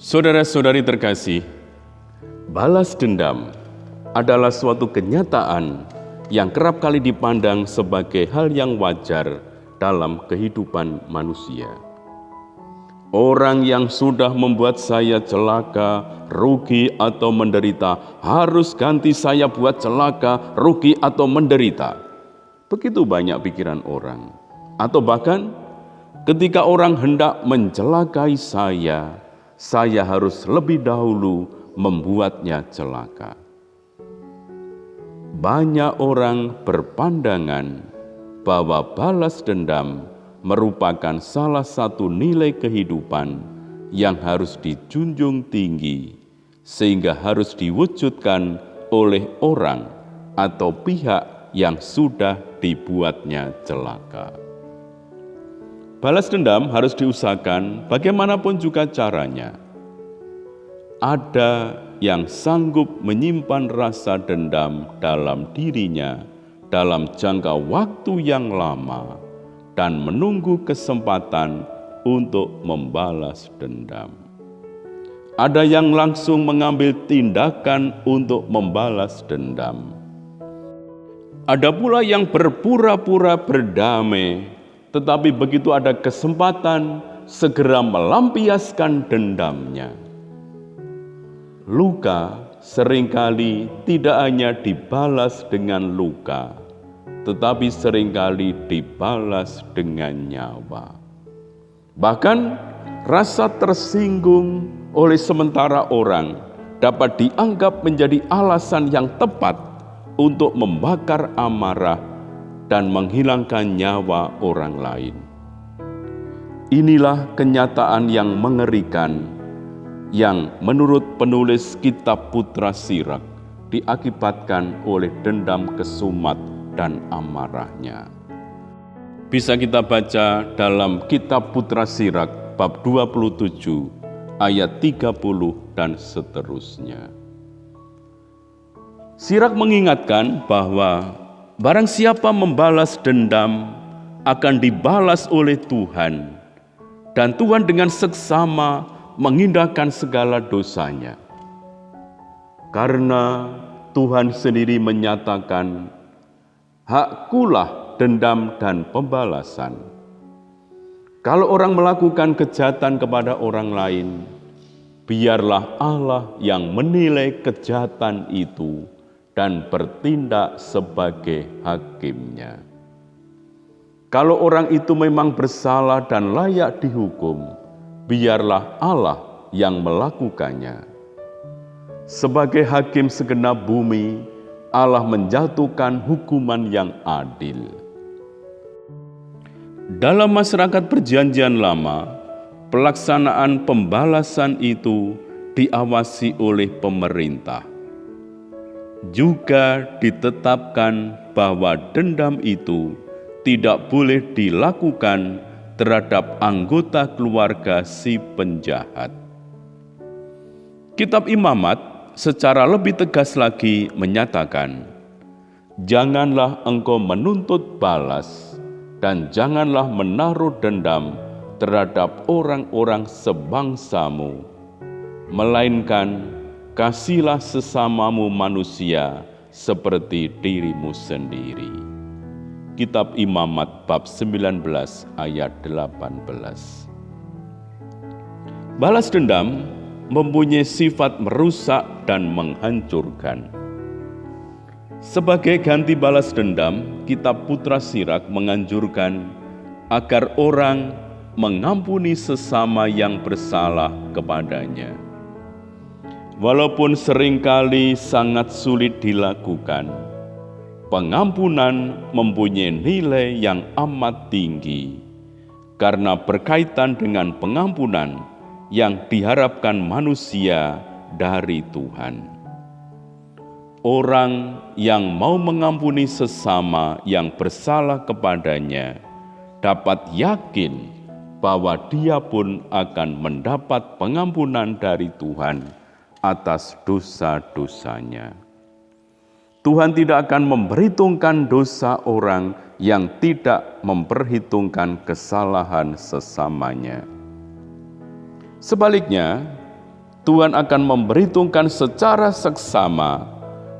Saudara-saudari terkasih, balas dendam adalah suatu kenyataan yang kerap kali dipandang sebagai hal yang wajar dalam kehidupan manusia. Orang yang sudah membuat saya celaka, rugi atau menderita, harus ganti saya buat celaka, rugi atau menderita. Begitu banyak pikiran orang. Atau bahkan ketika orang hendak mencelakai saya harus lebih dahulu membuatnya celaka. Banyak orang berpandangan bahwa balas dendam merupakan salah satu nilai kehidupan yang harus dijunjung tinggi, sehingga harus diwujudkan oleh orang atau pihak yang sudah dibuatnya celaka. Balas dendam harus diusahakan bagaimanapun juga caranya. Ada yang sanggup menyimpan rasa dendam dalam dirinya dalam jangka waktu yang lama dan menunggu kesempatan untuk membalas dendam. Ada yang langsung mengambil tindakan untuk membalas dendam. Ada pula yang berpura-pura berdamai, tetapi begitu ada kesempatan segera melampiaskan dendamnya. Luka seringkali tidak hanya dibalas dengan luka, tetapi seringkali dibalas dengan nyawa. Bahkan rasa tersinggung oleh sementara orang dapat dianggap menjadi alasan yang tepat untuk membakar amarah dan menghilangkan nyawa orang lain. Inilah kenyataan yang mengerikan yang menurut penulis kitab Putra Sirak diakibatkan oleh dendam kesumat dan amarahnya. Bisa kita baca dalam kitab Putra Sirak bab 27 ayat 30 dan seterusnya. Sirak mengingatkan bahwa barang siapa membalas dendam akan dibalas oleh Tuhan, dan Tuhan dengan seksama mengindahkan segala dosanya. Karena Tuhan sendiri menyatakan, hakkulah dendam dan pembalasan. Kalau orang melakukan kejahatan kepada orang lain, biarlah Allah yang menilai kejahatan itu dan bertindak sebagai hakimnya. Kalau orang itu memang bersalah dan layak dihukum, biarlah Allah yang melakukannya. Sebagai hakim segenap bumi, Allah menjatuhkan hukuman yang adil. Dalam masyarakat Perjanjian Lama, pelaksanaan pembalasan itu diawasi oleh pemerintah. Juga ditetapkan bahwa dendam itu tidak boleh dilakukan terhadap anggota keluarga si penjahat. Kitab Imamat secara lebih tegas lagi menyatakan, janganlah engkau menuntut balas dan janganlah menaruh dendam terhadap orang-orang sebangsamu, melainkan kasihilah sesamamu manusia seperti dirimu sendiri. Kitab Imamat bab 19 ayat 18. Balas dendam mempunyai sifat merusak dan menghancurkan. Sebagai ganti balas dendam, kitab Putra Sirak menganjurkan agar orang mengampuni sesama yang bersalah kepadanya. Walaupun seringkali sangat sulit dilakukan, pengampunan mempunyai nilai yang amat tinggi karena berkaitan dengan pengampunan yang diharapkan manusia dari Tuhan. Orang yang mau mengampuni sesama yang bersalah kepadanya dapat yakin bahwa dia pun akan mendapat pengampunan dari Tuhan atas dosa-dosanya. Tuhan tidak akan memperhitungkan dosa orang yang tidak memperhitungkan kesalahan sesamanya. Sebaliknya, Tuhan akan memperhitungkan secara seksama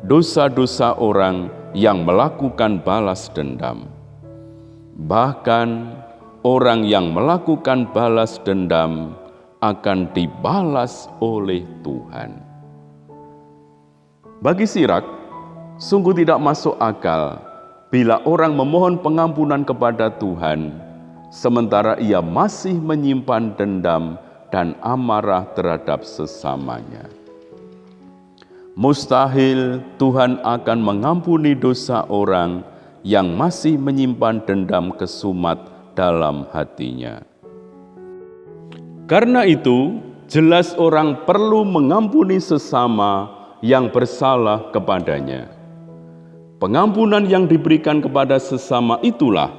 dosa-dosa orang yang melakukan balas dendam. Bahkan orang yang melakukan balas dendam akan dibalas oleh Tuhan. Bagi Sirak, sungguh tidak masuk akal bila orang memohon pengampunan kepada Tuhan, sementara ia masih menyimpan dendam dan amarah terhadap sesamanya. Mustahil Tuhan akan mengampuni dosa orang yang masih menyimpan dendam kesumat dalam hatinya. Karena itu, jelas orang perlu mengampuni sesama yang bersalah kepadanya. Pengampunan yang diberikan kepada sesama itulah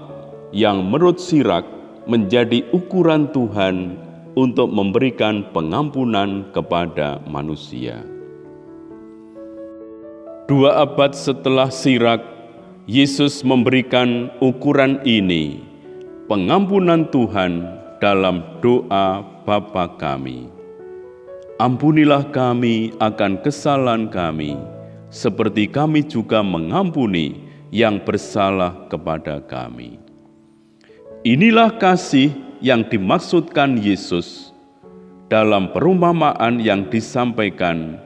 yang menurut Sirak menjadi ukuran Tuhan untuk memberikan pengampunan kepada manusia. 2 abad setelah Sirak, Yesus memberikan ukuran ini, pengampunan Tuhan dalam doa Bapa kami. Ampunilah kami akan kesalahan kami, seperti kami juga mengampuni yang bersalah kepada kami. Inilah kasih yang dimaksudkan Yesus dalam perumpamaan yang disampaikan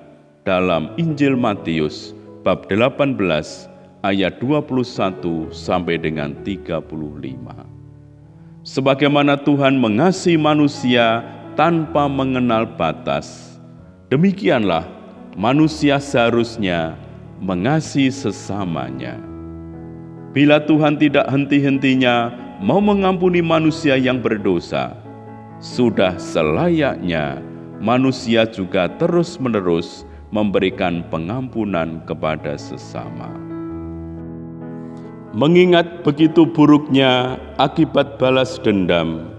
dalam Injil Matius bab 18 ayat 21 sampai dengan 35. Sebagaimana Tuhan mengasihi manusia tanpa mengenal batas, demikianlah manusia seharusnya mengasihi sesamanya. Bila Tuhan tidak henti-hentinya mau mengampuni manusia yang berdosa, sudah selayaknya manusia juga terus-menerus memberikan pengampunan kepada sesama. Mengingat begitu buruknya akibat balas dendam,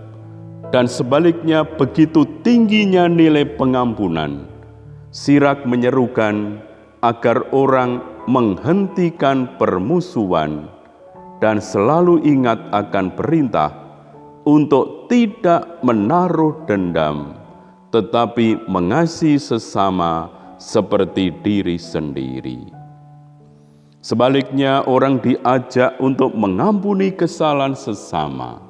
dan sebaliknya begitu tingginya nilai pengampunan, Sirak menyerukan agar orang menghentikan permusuhan dan selalu ingat akan perintah untuk tidak menaruh dendam, tetapi mengasihi sesama seperti diri sendiri. Sebaliknya, orang diajak untuk mengampuni kesalahan sesama.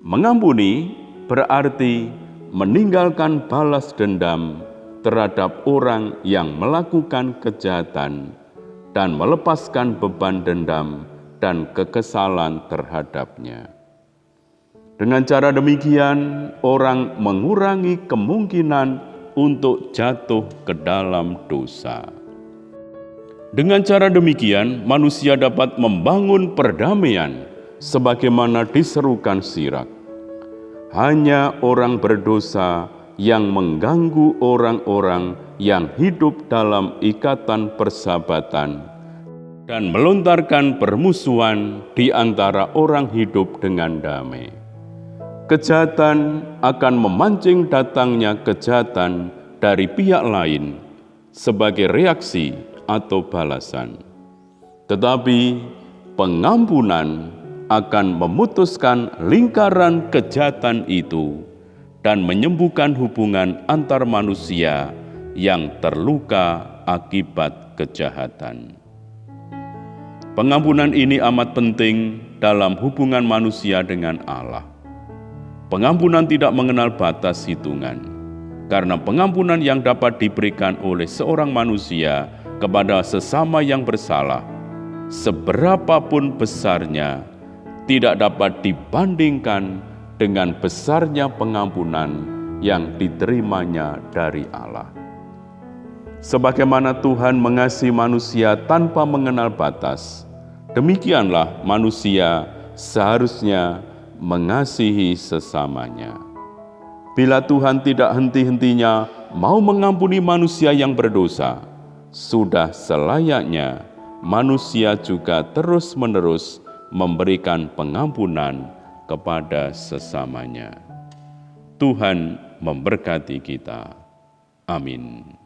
Mengampuni berarti meninggalkan balas dendam terhadap orang yang melakukan kejahatan dan melepaskan beban dendam dan kekesalan terhadapnya. Dengan cara demikian, orang mengurangi kemungkinan untuk jatuh ke dalam dosa. Dengan cara demikian, manusia dapat membangun perdamaian sebagaimana diserukan Sirak. Hanya orang berdosa yang mengganggu orang-orang yang hidup dalam ikatan persahabatan dan melontarkan permusuhan di antara orang hidup dengan damai. Kejahatan akan memancing datangnya kejahatan dari pihak lain sebagai reaksi atau balasan. Tetapi pengampunan akan memutuskan lingkaran kejahatan itu dan menyembuhkan hubungan antar manusia yang terluka akibat kejahatan. Pengampunan ini amat penting dalam hubungan manusia dengan Allah. Pengampunan tidak mengenal batas hitungan, karena pengampunan yang dapat diberikan oleh seorang manusia kepada sesama yang bersalah, seberapapun besarnya, tidak dapat dibandingkan dengan besarnya pengampunan yang diterimanya dari Allah. Sebagaimana Tuhan mengasihi manusia tanpa mengenal batas, demikianlah manusia seharusnya mengasihi sesamanya. Bila Tuhan tidak henti-hentinya mau mengampuni manusia yang berdosa, sudah selayaknya manusia juga terus-menerus memberikan pengampunan kepada sesamanya. Tuhan memberkati kita. Amin.